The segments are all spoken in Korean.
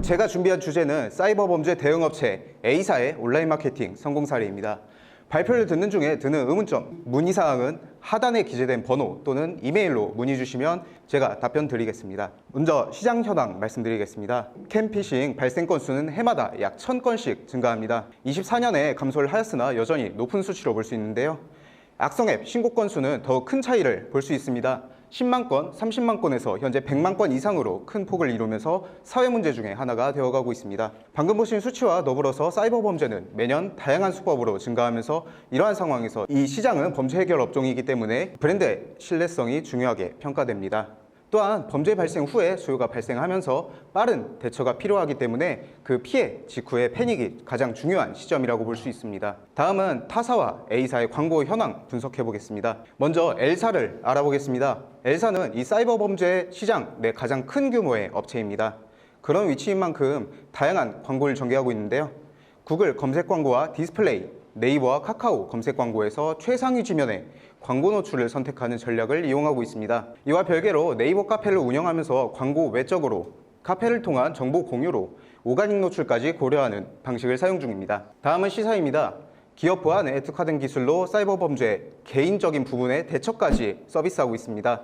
제가 준비한 주제는 사이버 범죄 대응업체 A사의 온라인 마케팅 성공 사례입니다. 발표를 듣는 중에 드는 의문점, 문의사항은 하단에 기재된 번호 또는 이메일로 문의 주시면 제가 답변 드리겠습니다. 먼저 시장 현황 말씀드리겠습니다. 캠피싱 발생 건수는 해마다 약 1000건씩 증가합니다. 24년에 감소를 하였으나 여전히 높은 수치로 볼 수 있는데요. 악성앱 신고 건수는 더 큰 차이를 볼 수 있습니다. 10만 건, 30만 건에서 현재 100만 건 이상으로 큰 폭을 이루면서 사회 문제 중에 하나가 되어가고 있습니다. 방금 보신 수치와 더불어서 사이버 범죄는 매년 다양한 수법으로 증가하면서 이러한 상황에서 이 시장은 범죄 해결 업종이기 때문에 브랜드의 신뢰성이 중요하게 평가됩니다. 또한 범죄 발생 후에 수요가 발생하면서 빠른 대처가 필요하기 때문에 그 피해 직후의 패닉이 가장 중요한 시점이라고 볼 수 있습니다. 다음은 타사와 A사의 광고 현황 분석해 보겠습니다. 먼저 L사를 알아보겠습니다. L사는 이 사이버 범죄 시장 내 가장 큰 규모의 업체입니다. 그런 위치인 만큼 다양한 광고를 전개하고 있는데요. 구글 검색 광고와 디스플레이, 네이버와 카카오 검색 광고에서 최상위 지면에 광고 노출을 선택하는 전략을 이용하고 있습니다. 이와 별개로 네이버 카페를 운영하면서 광고 외적으로 카페를 통한 정보 공유로 오가닉 노출까지 고려하는 방식을 사용 중입니다. 다음은 C사입니다. 기업 보안에 특화된 기술로 사이버 범죄 개인적인 부분의 대처까지 서비스하고 있습니다.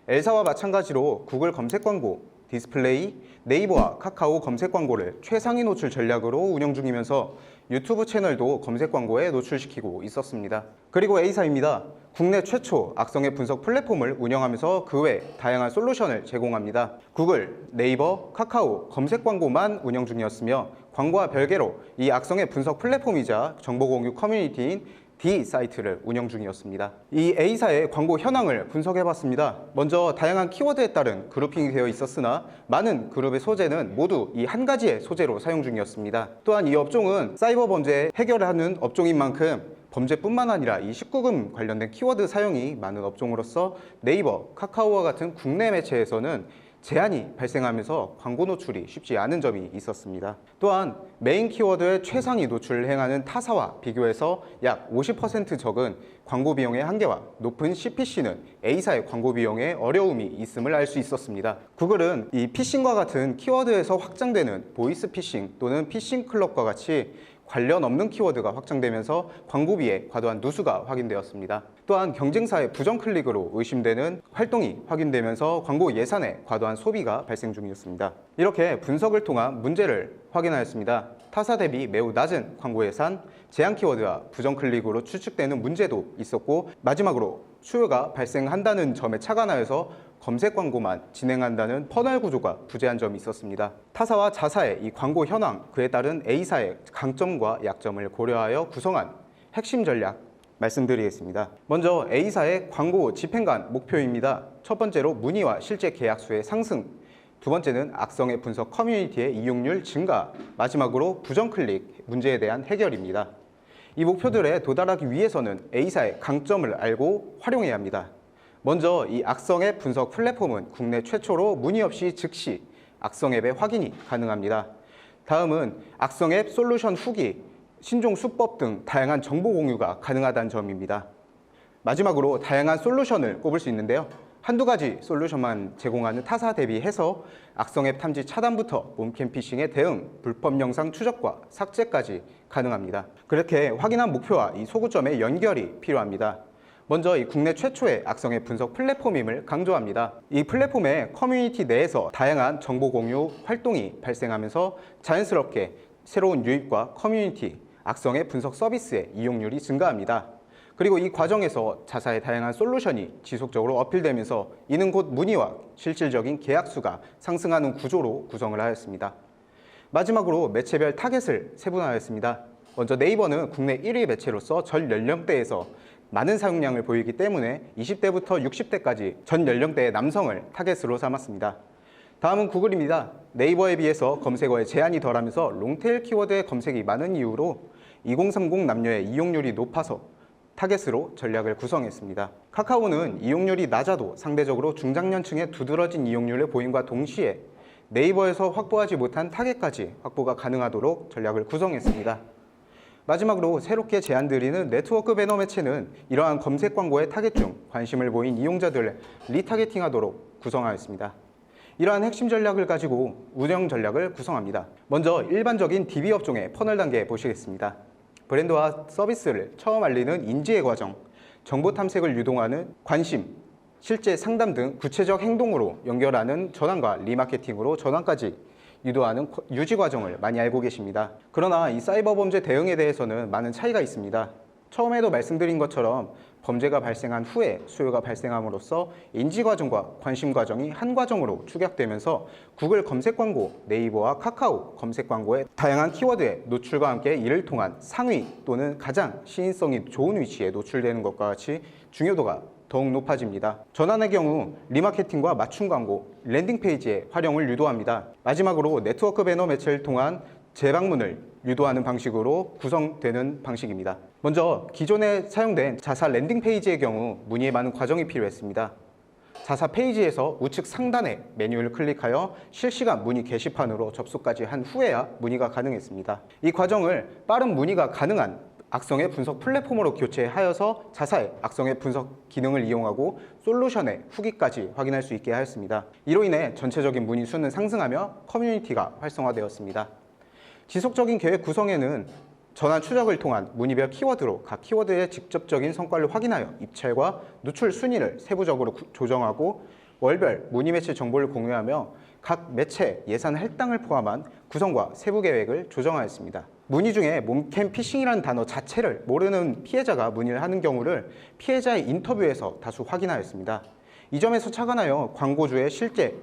L사와 마찬가지로 구글 검색 광고, 디스플레이, 네이버와 카카오 검색 광고를 최상위 노출 전략으로 운영 중이면서 유튜브 채널도 검색 광고에 노출시키고 있었습니다. 그리고 A사입니다. 국내 최초 악성의 분석 플랫폼을 운영하면서 그 외 다양한 솔루션을 제공합니다. 구글, 네이버, 카카오 검색 광고만 운영 중이었으며 광고와 별개로 이 악성의 분석 플랫폼이자 정보 공유 커뮤니티인 D 사이트를 운영 중이었습니다. 이 A사의 광고 현황을 분석해봤습니다. 먼저 다양한 키워드에 따른 그룹핑이 되어 있었으나 많은 그룹의 소재는 모두 이 한 가지의 소재로 사용 중이었습니다. 또한 이 업종은 사이버 범죄 해결을 하는 업종인 만큼 범죄뿐만 아니라 이 19금 관련된 키워드 사용이 많은 업종으로서 네이버, 카카오와 같은 국내 매체에서는 제한이 발생하면서 광고 노출이 쉽지 않은 점이 있었습니다. 또한 메인 키워드의 최상위 노출을 행하는 타사와 비교해서 약 50% 적은 광고 비용의 한계와 높은 CPC는 A사의 광고 비용에 어려움이 있음을 알 수 있었습니다. 구글은 이 피싱과 같은 키워드에서 확장되는 보이스 피싱 또는 피싱 클럽과 같이 관련 없는 키워드가 확장되면서 광고비에 과도한 누수가 확인되었습니다. 또한 경쟁사의 부정 클릭으로 의심되는 활동이 확인되면서 광고 예산에 과도한 소비가 발생 중이었습니다. 이렇게 분석을 통한 문제를 확인하였습니다. 타사 대비 매우 낮은 광고 예산, 제한 키워드와 부정 클릭으로 추측되는 문제도 있었고 마지막으로 수요가 발생한다는 점에 착안하여서 검색 광고만 진행한다는 퍼널 구조가 부재한 점이 있었습니다. 타사와 자사의 이 광고 현황, 그에 따른 A사의 강점과 약점을 고려하여 구성한 핵심 전략 말씀드리겠습니다. 먼저 A사의 광고 집행관 목표입니다. 첫 번째로 문의와 실제 계약 수의 상승, 두 번째는 악성의 분석 커뮤니티의 이용률 증가, 마지막으로 부정 클릭 문제에 대한 해결입니다. 이 목표들에 도달하기 위해서는 A사의 강점을 알고 활용해야 합니다. 먼저 이 악성앱 분석 플랫폼은 국내 최초로 문의 없이 즉시 악성앱의 확인이 가능합니다. 다음은 악성앱 솔루션 후기, 신종 수법 등 다양한 정보 공유가 가능하다는 점입니다. 마지막으로 다양한 솔루션을 꼽을 수 있는데요. 한두 가지 솔루션만 제공하는 타사 대비해서 악성앱 탐지 차단부터 몸캠 피싱의 대응, 불법 영상 추적과 삭제까지 가능합니다. 그렇게 확인한 목표와 이 소구점의 연결이 필요합니다. 먼저 이 국내 최초의 악성의 분석 플랫폼임을 강조합니다. 이 플랫폼의 커뮤니티 내에서 다양한 정보 공유 활동이 발생하면서 자연스럽게 새로운 유입과 커뮤니티, 악성의 분석 서비스의 이용률이 증가합니다. 그리고 이 과정에서 자사의 다양한 솔루션이 지속적으로 어필되면서 이는 곧 문의와 실질적인 계약 수가 상승하는 구조로 구성을 하였습니다. 마지막으로 매체별 타겟을 세분화하였습니다. 먼저 네이버는 국내 1위 매체로서 전 연령대에서 많은 사용량을 보이기 때문에 20대부터 60대까지 전 연령대의 남성을 타겟으로 삼았습니다. 다음은 구글입니다. 네이버에 비해서 검색어에 제한이 덜하면서 롱테일 키워드의 검색이 많은 이유로 2030 남녀의 이용률이 높아서 타겟으로 전략을 구성했습니다. 카카오는 이용률이 낮아도 상대적으로 중장년층의 두드러진 이용률을 보임과 동시에 네이버에서 확보하지 못한 타겟까지 확보가 가능하도록 전략을 구성했습니다. 마지막으로 새롭게 제안드리는 네트워크 배너 매체는 이러한 검색 광고의 타겟 중 관심을 보인 이용자들을 리타겟팅하도록 구성하였습니다. 이러한 핵심 전략을 가지고 운영 전략을 구성합니다. 먼저 일반적인 DB 업종의 퍼널 단계 보시겠습니다. 브랜드와 서비스를 처음 알리는 인지의 과정, 정보 탐색을 유도하는 관심, 실제 상담 등 구체적 행동으로 연결하는 전환과 리마케팅으로 전환까지 유도하는 유지 과정을 많이 알고 계십니다. 그러나 이 사이버 범죄 대응에 대해서는 많은 차이가 있습니다. 처음에도 말씀드린 것처럼 범죄가 발생한 후에 수요가 발생함으로써 인지 과정과 관심 과정이 한 과정으로 축약되면서 구글 검색 광고, 네이버와 카카오 검색 광고의 다양한 키워드의 노출과 함께 이를 통한 상위 또는 가장 시인성이 좋은 위치에 노출되는 것과 같이 중요도가 더욱 높아집니다. 전환의 경우 리마케팅과 맞춤 광고, 랜딩 페이지의 활용을 유도합니다. 마지막으로 네트워크 배너 매체를 통한 재방문을 유도하는 방식으로 구성되는 방식입니다. 먼저 기존에 사용된 자사 랜딩 페이지의 경우 문의에 많은 과정이 필요했습니다. 자사 페이지에서 우측 상단에 메뉴를 클릭하여 실시간 문의 게시판으로 접속까지 한 후에야 문의가 가능했습니다. 이 과정을 빠른 문의가 가능한 악성의 분석 플랫폼으로 교체하여서 자사의 악성의 분석 기능을 이용하고 솔루션의 후기까지 확인할 수 있게 하였습니다. 이로 인해 전체적인 문의 수는 상승하며 커뮤니티가 활성화되었습니다. 지속적인 계획 구성에는 전환 추적을 통한 문의별 키워드로 각 키워드의 직접적인 성과를 확인하여 입찰과 누출 순위를 세부적으로 조정하고 월별 문의 매체 정보를 공유하며 각 매체 예산 할당을 포함한 구성과 세부 계획을 조정하였습니다. 문의 중에 몸캠 피싱이라는 단어 자체를 모르는 피해자가 문의를 하는 경우를 피해자의 인터뷰에서 다수 확인하였습니다. 이 점에서 착안하여 광고주의 실제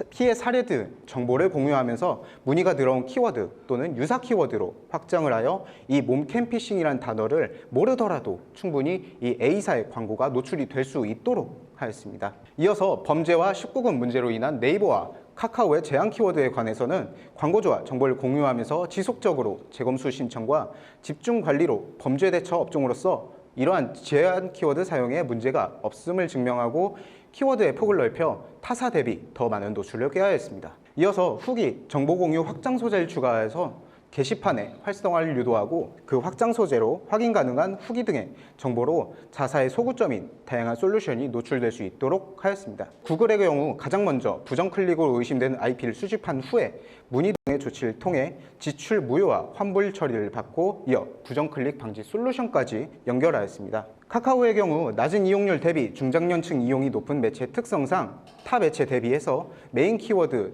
피해 사례 등 정보를 공유하면서 문의가 들어온 키워드 또는 유사 키워드로 확장을 하여 이 몸캠 피싱이라는 단어를 모르더라도 충분히 이 A사의 광고가 노출이 될 수 있도록 하였습니다. 이어서 범죄와 19금 문제로 인한 네이버와 카카오의 제한 키워드에 관해서는 광고주와 정보를 공유하면서 지속적으로 재검수 신청과 집중 관리로 범죄 대처 업종으로서 이러한 제한 키워드 사용에 문제가 없음을 증명하고 키워드의 폭을 넓혀 타사 대비 더 많은 노출을 꾀하였습니다. 이어서 후기, 정보 공유 확장 소재를 추가해서 게시판에 활성화를 유도하고 그 확장 소재로 확인 가능한 후기 등의 정보로 자사의 소구점인 다양한 솔루션이 노출될 수 있도록 하였습니다. 구글의 경우 가장 먼저 부정 클릭으로 의심되는 IP를 수집한 후에 문의 등의 조치를 통해 지출 무효와 환불 처리를 받고 이어 부정 클릭 방지 솔루션까지 연결하였습니다. 카카오의 경우 낮은 이용률 대비 중장년층 이용이 높은 매체 특성상 타 매체 대비해서 메인 키워드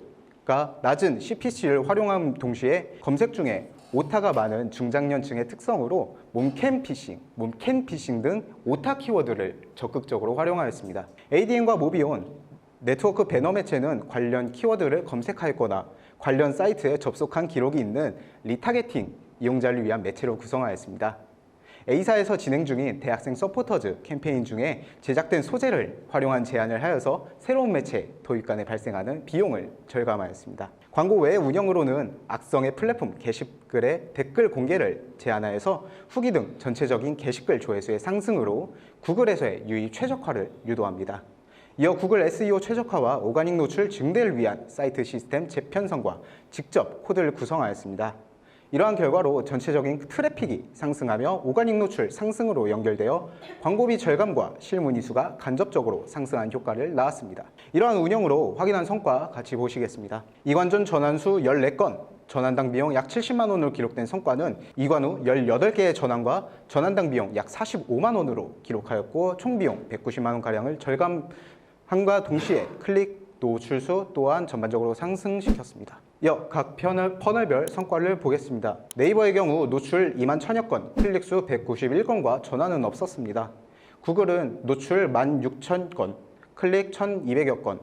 낮은 CPC를 활용함 동시에 검색 중에 오타가 많은 중장년층의 특성으로 몸캠 피싱 등 오타 키워드를 적극적으로 활용하였습니다. ADN과 모비온, 네트워크 배너 매체는 관련 키워드를 검색하였거나 관련 사이트에 접속한 기록이 있는 리타게팅 이용자를 위한 매체로 구성하였습니다. A사에서 진행 중인 대학생 서포터즈 캠페인 중에 제작된 소재를 활용한 제안을 하여서 새로운 매체 도입 간에 발생하는 비용을 절감하였습니다. 광고 외의 운영으로는 악성의 플랫폼 게시글의 댓글 공개를 제한하여서 후기 등 전체적인 게시글 조회수의 상승으로 구글에서의 유입 최적화를 유도합니다. 이어 구글 SEO 최적화와 오가닉 노출 증대를 위한 사이트 시스템 재편성과 직접 코드를 구성하였습니다. 이러한 결과로 전체적인 트래픽이 상승하며 오가닉 노출 상승으로 연결되어 광고비 절감과 실문의 수가 간접적으로 상승한 효과를 낳았습니다. 이러한 운영으로 확인한 성과 같이 보시겠습니다. 이관전 전환수 14건, 전환당 비용 약 70만 원으로 기록된 성과는 이관 후 18개의 전환과 전환당 비용 약 45만 원으로 기록하였고 총 비용 190만 원가량을 절감함과 동시에 클릭 노출수 또한 전반적으로 상승시켰습니다. 이어 각 퍼널별 성과를 보겠습니다. 네이버의 경우 노출 2만 1000여 건, 클릭수 191건과 전환은 없었습니다. 구글은 노출 16,000건, 클릭 1,200여 건,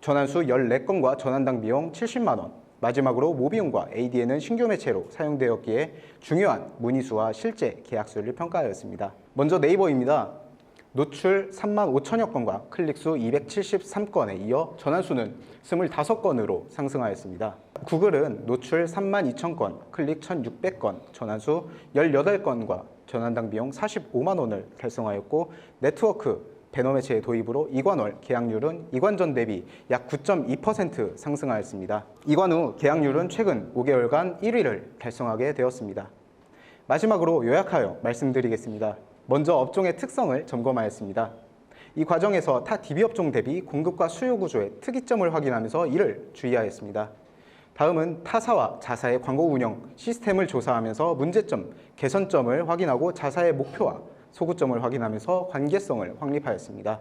전환수 14건과 전환당 비용 70만 원. 마지막으로 모비온과 ADN은 신규 매체로 사용되었기에 중요한 문의수와 실제 계약수를 평가하였습니다. 먼저 네이버입니다. 노출 3만 5천여 건과 클릭수 273건에 이어 전환수는 25건으로 상승하였습니다. 구글은 노출 3만 2천 건, 클릭 1,600건, 전환수 18건과 전환당 비용 45만 원을 달성하였고 네트워크 배너 매체의 도입으로 이관월 계약률은 이관전 대비 약 9.2% 상승하였습니다. 이관 후 계약률은 최근 5개월간 1위를 달성하게 되었습니다. 마지막으로 요약하여 말씀드리겠습니다. 먼저 업종의 특성을 점검하였습니다. 이 과정에서 타 DB 업종 대비 공급과 수요 구조의 특이점을 확인하면서 이를 주의하였습니다. 다음은 타사와 자사의 광고 운영 시스템을 조사하면서 문제점, 개선점을 확인하고 자사의 목표와 소구점을 확인하면서 관계성을 확립하였습니다.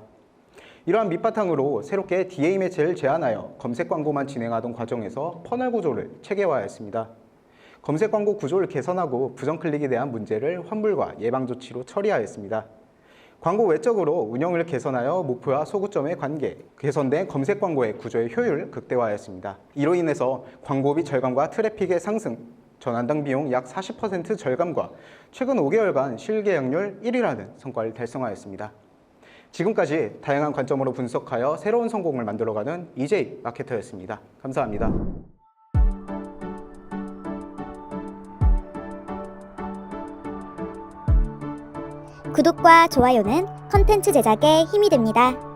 이러한 밑바탕으로 새롭게 DA 매체를 제안하여 검색 광고만 진행하던 과정에서 퍼널 구조를 체계화했습니다. 검색 광고 구조를 개선하고 부정 클릭에 대한 문제를 환불과 예방 조치로 처리하였습니다. 광고 외적으로 운영을 개선하여 목표와 소구점의 관계, 개선된 검색 광고의 구조의 효율을 극대화하였습니다. 이로 인해서 광고비 절감과 트래픽의 상승, 전환당 비용 약 40% 절감과 최근 5개월간 실계약률 1위라는 성과를 달성하였습니다. 지금까지 다양한 관점으로 분석하여 새로운 성공을 만들어가는 EJ 마케터였습니다. 감사합니다. 구독과 좋아요는 컨텐츠 제작에 힘이 됩니다.